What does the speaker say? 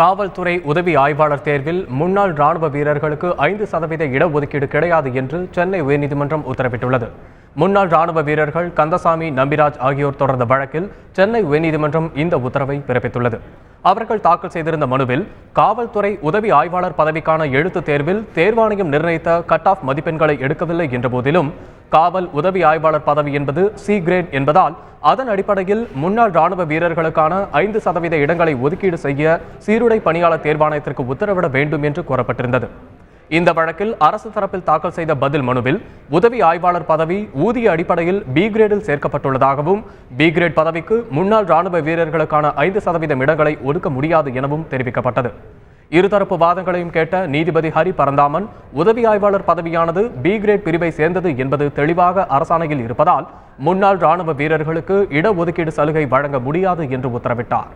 காவல்துறை உதவி ஆய்வாளர் தேர்வில் முன்னாள் ராணுவ வீரர்களுக்கு 5% இடஒதுக்கீடு கிடையாது என்று சென்னை உயர்நீதிமன்றம் உத்தரவிட்டுள்ளது. முன்னாள் ராணுவ வீரர்கள் கந்தசாமி, நம்பிராஜ் ஆகியோர் தொடர்ந்த வழக்கில் சென்னை உயர்நீதிமன்றம் இந்த உத்தரவை பிறப்பித்துள்ளது. அவர்கள் தாக்கல் செய்திருந்த மனுவில் காவல்துறை உதவி ஆய்வாளர் பதவிக்கான எழுத்துத் தேர்வில் தேர்வாணையம் நிர்ணயித்த கட் ஆஃப் மதிப்பெண்களை எடுக்கவில்லை என்ற போதிலும் காவல் உதவி ஆய்வாளர் பதவி என்பது சி கிரேட் என்பதால் அதன் அடிப்படையில் முன்னாள் ராணுவ வீரர்களுக்கான 5% இடங்களை ஒதுக்கீடு செய்ய சீருடை பணியாளர் தேர்வாணையத்திற்கு உத்தரவிட வேண்டும் என்று கூறப்பட்டிருந்தது. இந்த வழக்கில் அரசு தரப்பில் தாக்கல் செய்த பதில் மனுவில் உதவி ஆய்வாளர் பதவி ஊதிய அடிப்படையில் பி கிரேடில் சேர்க்கப்பட்டுள்ளதாகவும் பி கிரேட் பதவிக்கு முன்னாள் ராணுவ வீரர்களுக்கான 5% இடங்களை ஒதுக்க முடியாது எனவும் தெரிவிக்கப்பட்டது. இருதரப்பு வாதங்களையும் கேட்ட நீதிபதி ஹரி பரந்தாமன் உதவி ஆய்வாளர் பதவியானது பி கிரேட் பிரிவை சேர்ந்தது என்பது தெளிவாக அரசாணையில் இருப்பதால் முன்னாள் ராணுவ வீரர்களுக்கு இடஒதுக்கீடு சலுகை வழங்க முடியாது என்று உத்தரவிட்டார்.